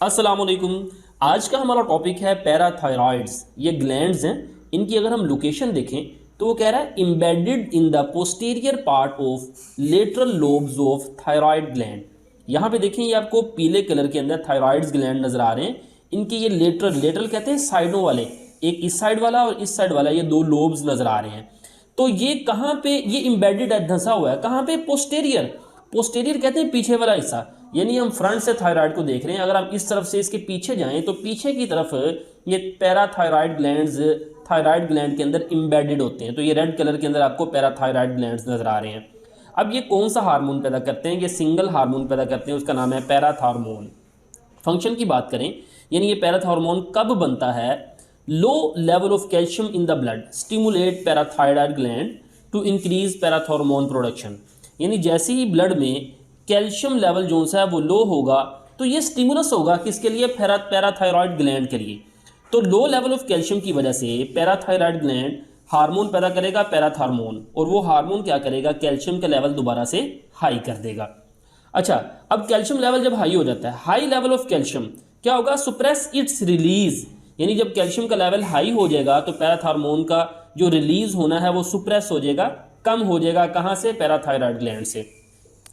अस्सलाम वालेकुम। आज का हमारा टॉपिक है पैराथायरॉइड्स। ये ग्लैंड्स हैं, इनकी अगर हम लोकेशन देखें तो वो कह रहा है embedded in the posterior part of lateral lobes of thyroid gland. यहाँ पे देखें, ये आपको पीले कलर के अंदर थायराइड्स ग्लैंड नज़र आ रहे हैं। इनके ये लेटरल कहते हैं साइडों वाले, एक इस साइड वाला और इस साइड वाला, ये दो लोब्स नज़र आ रहे हैं। तो ये कहाँ पे ये इम्बेडेड है, धंसा हुआ है कहाँ पे? पोस्टीरियर। पोस्टीरियर कहते हैं पीछे वाला हिस्सा, यानी हम फ्रंट से थायराइड को देख रहे हैं। अगर हम इस तरफ से इसके पीछे जाएं तो पीछे की तरफ ये पैराथायराइड ग्लैंड्स थायराइड ग्लैंड के अंदर इम्बेडेड होते हैं। तो ये रेड कलर के अंदर आपको पैराथायराइड ग्लैंड्स नजर आ रहे हैं। अब ये कौन सा हार्मोन पैदा करते हैं? ये सिंगल हार्मोन पैदा करते हैं, उसका नाम है पैराथार्मोन। फंक्शन की बात करें, यानी ये पैराथार्मोन कब बनता है? Low level of calcium in the blood stimulate parathyroid gland to increase parathormone production. यानी जैसे ही ब्लड में कैल्शियम लेवल जो सा है वो लो होगा तो ये स्टिमुलस होगा किसके लिए? पैराथायराइड ग्लैंड के लिए। तो लो लेवल ऑफ कैल्शियम की वजह से पैराथायराइड ग्लैंड हार्मोन पैदा करेगा, पैराथार्मोन, और वो हार्मोन क्या करेगा? कैल्शियम का लेवल दोबारा से हाई कर देगा। अच्छा, अब कैल्शियम लेवल जब हाई हो जाता है, हाई लेवल ऑफ कैल्शियम क्या होगा? Suppress it's release. यानी जब कैल्शियम का लेवल हाई हो जाएगा तो पैराथार्मोन का जो रिलीज होना है वो सुप्रेस हो जाएगा, कम हो जाएगा। कहाँ से? पैराथायराइड ग्लैंड से।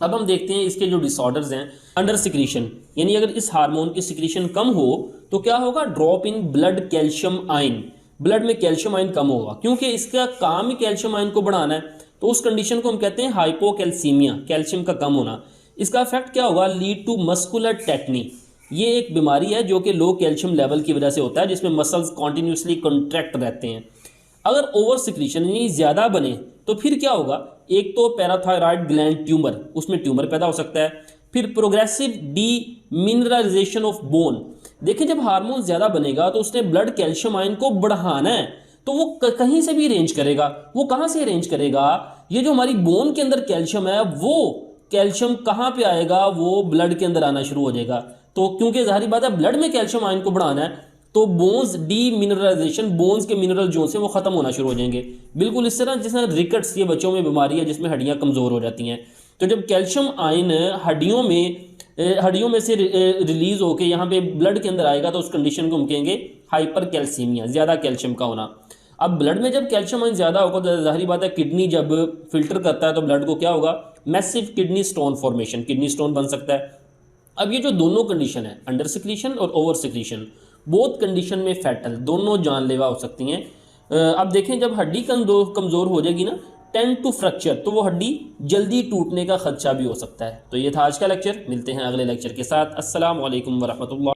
अब हम देखते हैं इसके जो डिसऑर्डर्स हैं। अंडर सिक्रीशन, यानी अगर इस हार्मोन की सिक्रीशन कम हो तो क्या होगा? Drop in blood calcium ion. Blood में कैल्शियम आयन कम होगा, क्योंकि इसका काम ही कैल्शियम आयन को बढ़ाना है। तो उस कंडीशन को हम कहते हैं हाइपोकैल्सीमिया, कैल्शियम का कम होना। इसका इफेक्ट क्या होगा? लीड टू मस्कुलर टेक्नी। ये एक बीमारी है जो कि लो कैल्शियम लेवल की वजह से होता है, जिसमें मसल्स कॉन्टिन्यूसली कॉन्ट्रैक्ट रहते हैं। अगर ओवर सिक्रीशन यानी ज़्यादा बने तो फिर क्या होगा? एक तो पैराथायराइड ग्लैंड ट्यूमर, उसमें ट्यूमर पैदा हो सकता है। फिर progressive demineralisation of bone. देखिए, जब हार्मोन ज़्यादा बनेगा तो उसने ब्लड कैल्शियम आयन को बढ़ाना है, तो वो कहीं से भी अरेंज करेगा। वो कहाँ से अरेंज करेगा? ये जो हमारी बोन के अंदर कैल्शियम है, वो कैल्शियम कहाँ पे आएगा? वो ब्लड के अंदर आना शुरू हो जाएगा। तो क्योंकि जाहिर बात है ब्लड में कैल्शियम आयन को बढ़ाना है, तो बोन्स डी मिनरलाइजेशन, बोन्स के मिनरल जो से वो खत्म होना शुरू हो जाएंगे। बिल्कुल इस तरह जिसमें रिकट्स, ये बच्चों में बीमारी है जिसमें हड्डियां कमज़ोर हो जाती हैं। तो जब कैल्शियम आयन हड्डियों में से रिलीज होकर यहाँ पे ब्लड के अंदर आएगा तो उस कंडीशन को हम कहेंगे हाइपर कैल्सीमिया, ज़्यादा कैल्शियम का होना। अब ब्लड में जब कैल्शियम आयन ज़्यादा होगा तो जाहिर बात है किडनी जब फिल्टर करता है तो ब्लड को क्या होगा? Massive kidney stone formation, kidney stone बन सकता है। अब ये जो दोनों कंडीशन है, अंडर सिक्रीशन और ओवर सिक्रीशन, बोथ कंडीशन में फैटल, दोनों जानलेवा हो सकती हैं। अब देखें, जब हड्डी कमज़ोर हो जाएगी ना, टेंड टू फ्रैक्चर, तो वो हड्डी जल्दी टूटने का खदशा भी हो सकता है। तो ये था आज का लेक्चर। मिलते हैं अगले लेक्चर के साथ। अस्सलाम वालेकुम वरहमतुल्लाह।